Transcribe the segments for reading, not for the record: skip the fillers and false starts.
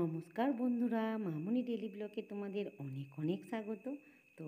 নমস্কার বন্ধুরা, মামনি ডেলি ব্লগে তোমাদের অনেক অনেক স্বাগত। তো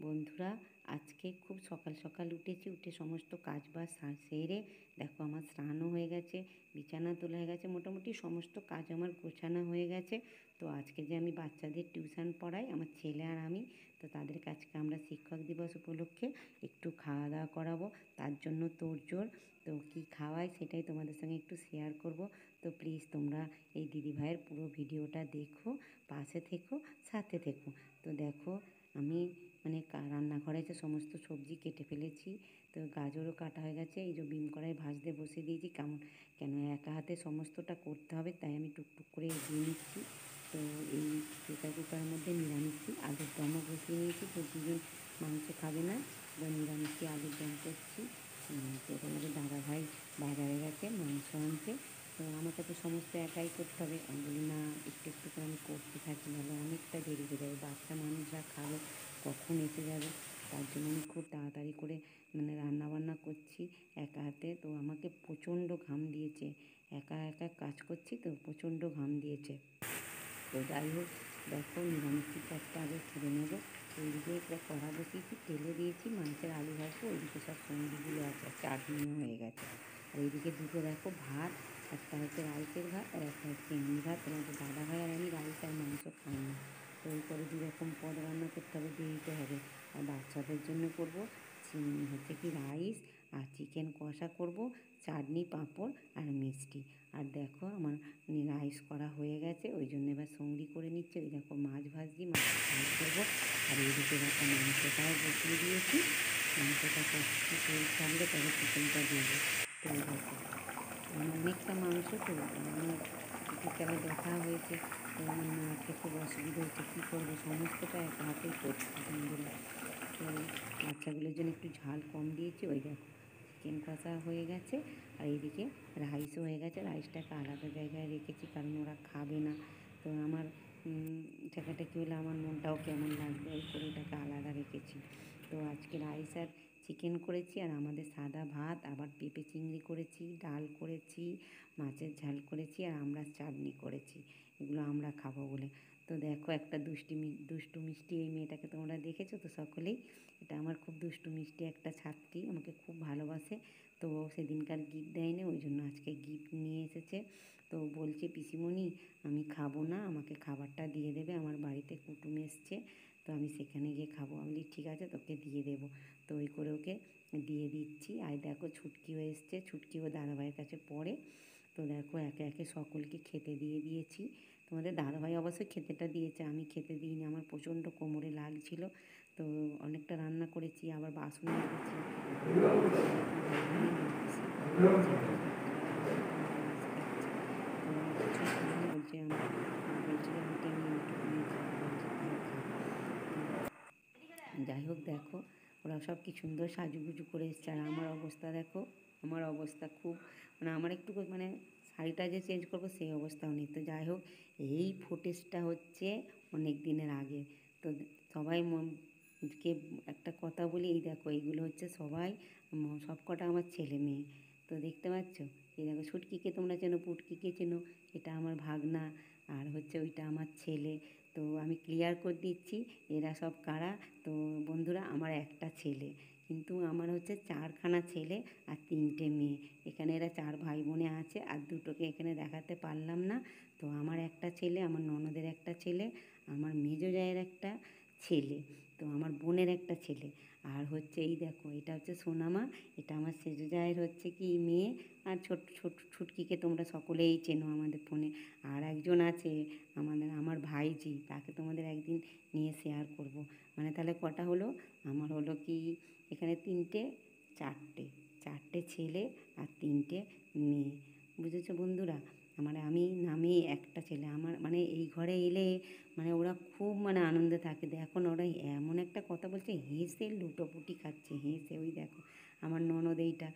বন্ধুরা, আজকে খুব সকাল সকাল উঠেছি, উঠে সমস্ত কাজ বাজ সেরে দেখো আমার স্নানও হয়ে গেছে, বিছানা তোলা হয়ে গেছে, মোটামুটি সমস্ত কাজ আমার গোছানো হয়ে গেছে। তো আজকে যে আমি বাচ্চাদের টিউশন পড়াই, আমার ছেলে আর আমি, তো তাদের কাছকে আমরা শিক্ষক দিবস উপলক্ষে একটু খাওয়া দাওয়া করাবো, তার জন্য তোড়জোড়। তো কী খাওয়াই সেটাই তোমাদের সঙ্গে একটু শেয়ার করব। তো প্লিজ তোমরা এই দিদিভাইয়ের পুরো ভিডিওটা দেখো, পাশে থেকো, সাথে থেকো। তো দেখো আমি রান্নাঘরে যে সমস্ত সবজি কেটে ফেলেছি, তো গাজরও কাটা হয়ে গেছে, এই যে বিম কড়াই ভাজতে বসে দিয়েছি। কেন একা হাতে সমস্তটা করতে হবে, তাই আমি টুকটুক করে এগিয়ে নিচ্ছি। তো এই প্রেসার কুকারের মধ্যে নিরামিষি আলুর দমও বসিয়ে নিয়েছি, তো দুজন মাংস খাবে না, বা নিরামিষি আলুর দম করছি। তো তোমাদের দাদাভাই বাজারে গেছে মাংস আনতে, তো আমাকে তো সমস্ত একাই করতে হবে। আমি বলি না, একটু একটু করে আমি করতে থাকি, নাহলে অনেকটা দেরি হয়ে যাবে, বাচ্চা মানুষরা খাবে, কখন এসে যাবে। তার জন্য আমি খুব তাড়াতাড়ি করে রান্নাবান্না করছি একা হাতে। তো আমাকে প্রচণ্ড ঘাম দিয়েছে, একা একা কাজ করছি তো প্রচণ্ড ঘাম দিয়েছে। তো যাই হোক, দেখো নিরামিষের কাজটা আগে সেরে নেবো। ওইদিকে একটা কড়া বসিয়েছি, তেলে দিয়েছি, মাংসের আলু ভাজবো, ওইদিকে সব সবজিগুলো আছে, চাটনিও হয়ে গেছে। আর এইদিকে দুটো দেখো ভাত, একটা হচ্ছে রাইসের ভাত আর একটা হচ্ছে এমনি ভাত। তোমাদের দাদা ভাই আর আমি রাইস আর মাংস খাই না, তো এই করে দুরকম পদ রান্না করতে হবে, দেরিতে হবে। আর বাচ্চাদের জন্য করবো হচ্ছে কি রাইস আর চিকেন কষা করব, চাটনি, পাঁপড় আর মিষ্টি। আর দেখো আমার রাইস করা হয়ে গেছে, ওই জন্য এবার সঙ্গি করে নিচ্ছে। ওই দেখো মাছ ভাজছি, মাছ ফ্রাই করবো। আর এইদিকে দেখো মাংসটাও বসিয়ে দিয়েছি, মাংসটা কষতে তেল ছাড়লে তবে চিকেনটা দেবো। তো দেখো অনেকটা মাংস, তো আমার বিকেলে দেখা হয়েছে, তো আমার মাকে খুব অসুবিধা হচ্ছে, কী করবো, সমস্তটা একা হাতেই করছি বন্ধুরা। তো বাচ্চাগুলোর জন্য একটু ঝাল কম দিয়েছি। ওই দেখো চিকেন কষা হয়ে গেছে, আর এইদিকে রাইসও হয়ে গেছে। রাইসটাকে আলাদা জায়গায় রেখেছি, কারণ ওরা খাবে না। তো আমার জায়গাটা কী হলে আমার মনটাও কেমন লাগবে, ওই করে এটাকে আলাদা রেখেছি। তো আজকে রাইস আর চিকেন করেছি, আর আমাদের সাদা ভাত, আবার পেঁপে চিংড়ি করেছি, ডাল করেছি, মাছের ঝাল করেছি, আর আমরা চাটনি করেছি, এগুলো আমরা খাবো বলে। তো দেখো একটা দুষ্টু মিষ্টি এই মেয়েটাকে তোমরা দেখেছো তো সকলেই, এটা আমার খুব দুষ্টু মিষ্টি একটা ছাত্রী, আমাকে খুব ভালোবাসে। তো সেদিনকার গিফট দেয়নি, ওই জন্য আজকে গিফট নিয়ে এসেছে। তো বলছে পিসিমণি আমি খাবো না, আমাকে খাবারটা দিয়ে দেবে, আমার বাড়িতে কুটুম এসছে, তো আমি সেখানে গিয়ে খাবো। আমি বলি ঠিক আছে, তোকে দিয়ে দেবো। তো ওই করে ওকে দিয়ে দিচ্ছি। আর দেখো ছুটকিও এসছে, ছুটকিও দাদাভাইয়ের কাছে পড়ে। তো দেখো একে একে সকলকে খেতে দিয়ে দিয়েছি। তোমাদের দাদাভাই অবশ্যই খেতেটা দিয়েছে, আমি খেতে দিইনি, আমার প্রচণ্ড কোমরে লাগছিল। তো অনেকটা রান্না করেছি, আবার বাসন মেজেছি, বলছে বলছে যে আন্টি আমি এইটুকুনি খাবো, বলছে তাই খা। যাই হোক দেখো ওরা সব কি সুন্দর সাজুগুজু করে এসছে, আর আমার অবস্থা দেখো, আমার অবস্থা খুব আমার একটু শাড়িটা যে চেঞ্জ করবো সেই অবস্থাও নেই। তো যাই হোক, এই ফুটেজটা হচ্ছে অনেক দিনের আগে। তো সবাই কে একটা কথা বলি, এই দেখো এইগুলো হচ্ছে সবাই সব কটা আমার ছেলে মেয়ে। তো দেখতে পাচ্ছ, এই দেখো ছুটকিকে তোমরা চেনো, পুটকিকে চেনো, এটা আমার ভাগনা, আর হচ্ছে ওইটা আমার ছেলে। তো আমি ক্লিয়ার করে দিচ্ছি এরা সব কারা। তো বন্ধুরা, আমার একটা ছেলে, কিন্তু আমার হচ্ছে চারখানা ছেলে আর তিনটে মেয়ে। এখানে এরা চার ভাই বোনে আছে, আর দুটোকে এখানে দেখাতে পারলাম না। তো আমার একটা ছেলে, আমার ননদের একটা ছেলে, আমার মেজো জায়ের একটা ছেলে, তো আমার বোনের একটা ছেলে, আর হচ্ছে এই দেখো এটা হচ্ছে সোনামা, এটা আমার সেজো জায়ের হচ্ছে কি মেয়ে। আর ছোট ছোট ছুটকিকে তোমরা সকলেই চেনো আমাদের ফোনে। আর একজন আছে আমার ভাইজি, তাকে তোমাদের একদিন নিয়ে শেয়ার করব। তাহলে কটা হলো, আমার হলো কি এখানে চারটে চারটে ছেলে আর তিনটে মেয়ে, বুঝেছো বন্ধুরা। আমি নামে একটা ছেলে, আমার এই ঘরে এলে ওরা খুব আনন্দে থাকে। দেখো না, ওরা এমন একটা কথা বলছে, হেসে লুটোপুটি খাচ্ছে, হেসে। ওই দেখো আমার ননদ, এইটা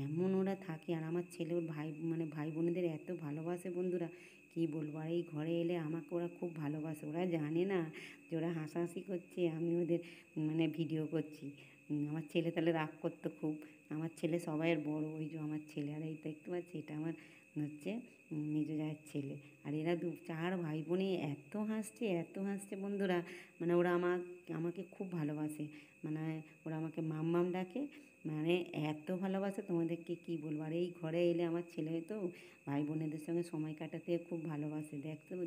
এমন ওরা থাকে। আর আমার ছেলে ওর ভাই ভাই বোনেদের এত ভালোবাসে বন্ধুরা, কী বলবো। আর এই ঘরে এলে আমাকে ওরা খুব ভালোবাসে, ওরা জানে না যে ওরা হাসাহাসি করছে, আমি ওদের ভিডিও করছি। আমার ছেলে তাহলে রাগ করতো খুব। আমার ছেলে সবাইয়ের বড়, ওই যে আমার ছেলে। আর এই দেখতে পাচ্ছি এটা আমার হচ্ছে মেজো জায়ের ছেলে। আর এরা 4 ভাই বোনে এত হাসছে বন্ধুরা, মানে ওরা আমাকে খুব ভালোবাসে, মানে ওরা আমাকে মাম্মাম ডাকে, মানে এত ভালোবাসে তোমাদেরকে কী বলবো। আর এই ঘরে এলে আমার ছেলে তো ভাই বোনেদের সঙ্গে সময় কাটাতে খুব ভালোবাসে।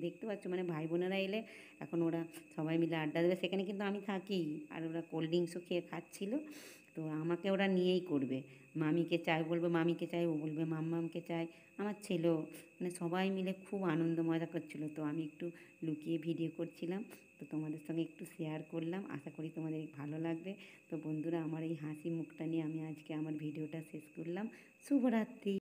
দেখতে পাচ্ছ, মানে ভাই বোনেরা এলে এখন ওরা সবাই মিলে আড্ডা দেবে, সেখানে কিন্তু আমি থাকি। আর ওরা কোল্ড ড্রিঙ্কসও খেয়ে খাচ্ছিল, তো আমাকে ওরা নিয়েই করবে। মামিকে চাই বলবে মামিকে চাই, ও বলবে মাম্মামকে চাই, আমার ছেলেও, মানে সবাই মিলে খুব আনন্দ মজা করছিলো। তো আমি একটু লুকিয়ে ভিডিও করছিলাম, তো তোমাদের সঙ্গে একটু শেয়ার করলাম, আশা করি তোমাদের ভালো লাগবে। তো বন্ধুরা, আমার এই হাসি মুখটা নিয়ে আমি আজকে আমার ভিডিওটা শেষ করলাম। শুভরাত্রি।